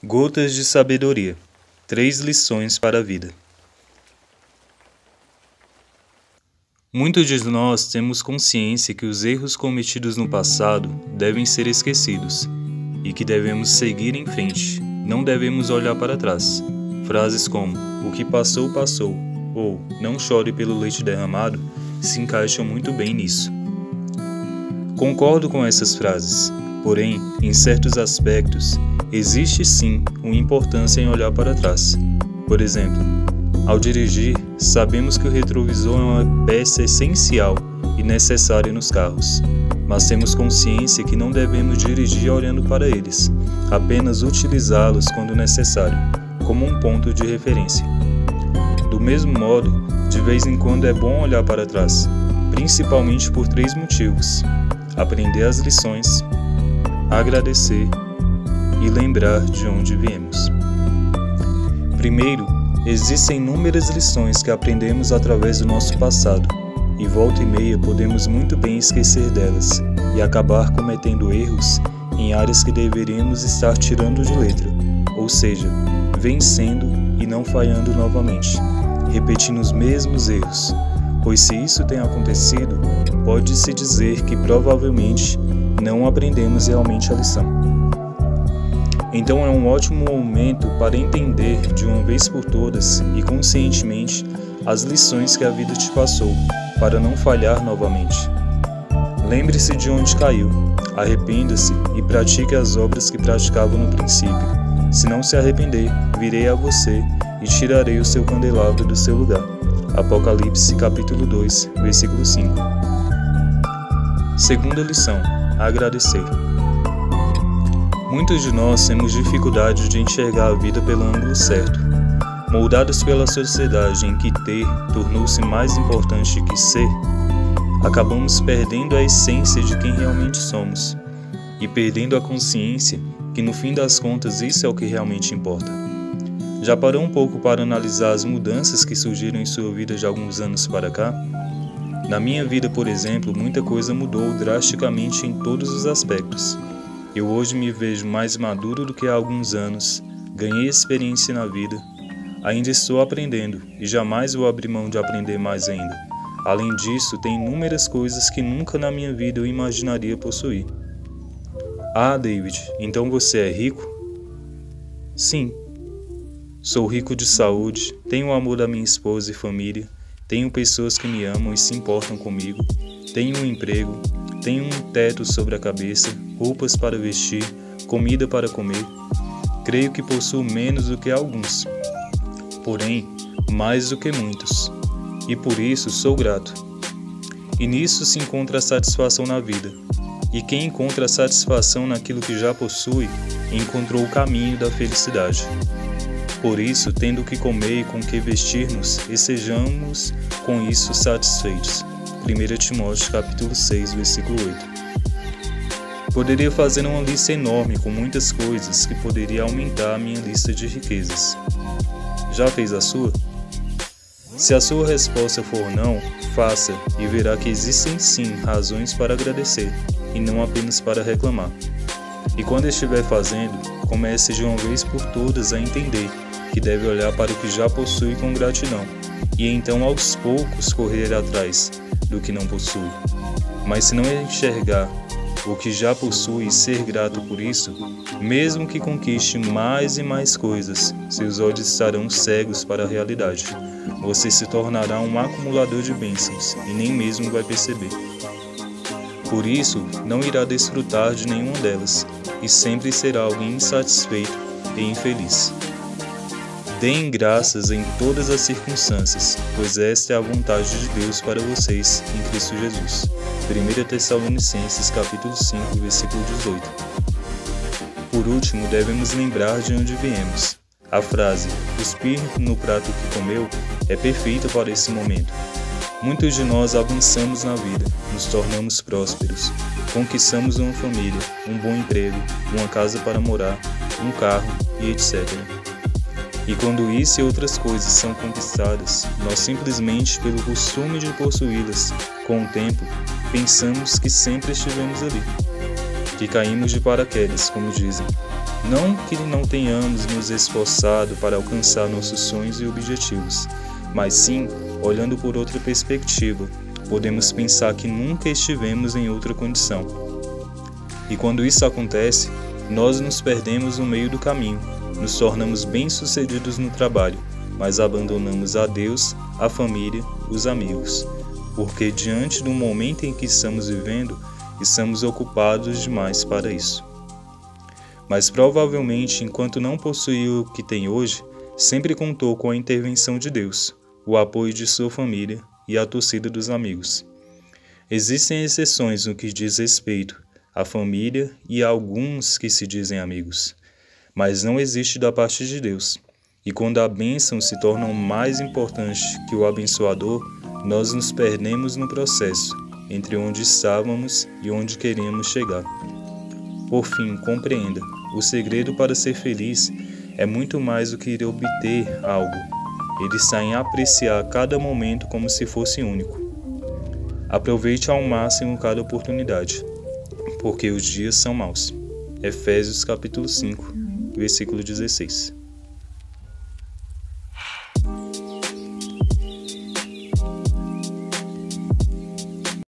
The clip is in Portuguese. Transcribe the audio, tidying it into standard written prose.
Gotas de Sabedoria. 3 lições para a vida. Muitos de nós temos consciência que os erros cometidos no passado devem ser esquecidos e que devemos seguir em frente, não devemos olhar para trás. Frases como "o que passou, passou" ou "não chore pelo leite derramado" se encaixam muito bem nisso. Concordo com essas frases, porém, em certos aspectos, existe sim uma importância em olhar para trás. Por exemplo, ao dirigir, sabemos que o retrovisor é uma peça essencial e necessária nos carros, mas temos consciência que não devemos dirigir olhando para eles, apenas utilizá-los quando necessário, como um ponto de referência. Do mesmo modo, de vez em quando é bom olhar para trás, principalmente por 3 motivos: aprender as lições, agradecer e lembrar de onde viemos. Primeiro, existem inúmeras lições que aprendemos através do nosso passado, e volta e meia podemos muito bem esquecer delas e acabar cometendo erros em áreas que deveríamos estar tirando de letra, ou seja, vencendo e não falhando novamente, repetindo os mesmos erros, pois se isso tem acontecido, pode-se dizer que provavelmente não aprendemos realmente a lição. Então é um ótimo momento para entender de uma vez por todas e conscientemente as lições que a vida te passou, para não falhar novamente. Lembre-se de onde caiu, arrependa-se e pratique as obras que praticava no princípio. Se não se arrepender, virei a você e tirarei o seu candelabro do seu lugar. Apocalipse capítulo 2, versículo 5. Segunda lição: agradecer. Muitos de nós temos dificuldade de enxergar a vida pelo ângulo certo. Moldados pela sociedade em que ter tornou-se mais importante que ser, acabamos perdendo a essência de quem realmente somos e perdendo a consciência que no fim das contas isso é o que realmente importa. Já parou um pouco para analisar as mudanças que surgiram em sua vida de alguns anos para cá? Na minha vida, por exemplo, muita coisa mudou drasticamente em todos os aspectos. Eu hoje me vejo mais maduro do que há alguns anos, ganhei experiência na vida, ainda estou aprendendo e jamais vou abrir mão de aprender mais ainda. Além disso, tem inúmeras coisas que nunca na minha vida eu imaginaria possuir. Ah, David, então você é rico? Sim. Sou rico de saúde, tenho o amor da minha esposa e família, tenho pessoas que me amam e se importam comigo, tenho um emprego, tenho um teto sobre a cabeça, roupas para vestir, comida para comer. Creio que possuo menos do que alguns, porém, mais do que muitos, e por isso sou grato. E nisso se encontra a satisfação na vida, e quem encontra a satisfação naquilo que já possui, encontrou o caminho da felicidade. Por isso, tendo o que comer e com o que vestirmos, estejamos com isso satisfeitos. 1 Timóteo capítulo 6, versículo 8. Poderia fazer uma lista enorme com muitas coisas que poderia aumentar a minha lista de riquezas. Já fez a sua? Se a sua resposta for não, faça e verá que existem sim razões para agradecer e não apenas para reclamar. E quando estiver fazendo, comece de uma vez por todas a entender que deve olhar para o que já possui com gratidão e então aos poucos correr atrás do que não possui. Mas se não enxergar o que já possui e ser grato por isso, mesmo que conquiste mais e mais coisas, seus olhos estarão cegos para a realidade. Você se tornará um acumulador de bênçãos e nem mesmo vai perceber. Por isso, não irá desfrutar de nenhuma delas e sempre será alguém insatisfeito e infeliz. Deem graças em todas as circunstâncias, pois esta é a vontade de Deus para vocês em Cristo Jesus. 1 Tessalonicenses capítulo 5, versículo 18. Por último, devemos lembrar de onde viemos. A frase "cuspir no prato que comeu" é perfeita para esse momento. Muitos de nós avançamos na vida, nos tornamos prósperos, conquistamos uma família, um bom emprego, uma casa para morar, um carro e etc. E quando isso e outras coisas são conquistadas, nós simplesmente, pelo costume de possuí-las, com o tempo, pensamos que sempre estivemos ali. que caímos de paraquedas, como dizem. Não que não tenhamos nos esforçado para alcançar nossos sonhos e objetivos, mas sim, olhando por outra perspectiva, podemos pensar que nunca estivemos em outra condição. E quando isso acontece, nós nos perdemos no meio do caminho, nos tornamos bem-sucedidos no trabalho, mas abandonamos a Deus, a família, os amigos, porque diante do momento em que estamos vivendo, estamos ocupados demais para isso. Mas provavelmente, enquanto não possuía o que tem hoje, sempre contou com a intervenção de Deus, o apoio de sua família e a torcida dos amigos. Existem exceções no que diz respeito à família e a alguns que se dizem amigos, mas não existe da parte de Deus. E quando a bênção se torna mais importante que o abençoador, nós nos perdemos no processo, entre onde estávamos e onde queríamos chegar. Por fim, compreenda, o segredo para ser feliz é muito mais do que obter algo. Ele está em apreciar cada momento como se fosse único. Aproveite ao máximo cada oportunidade, porque os dias são maus. Efésios capítulo 5, versículo 16.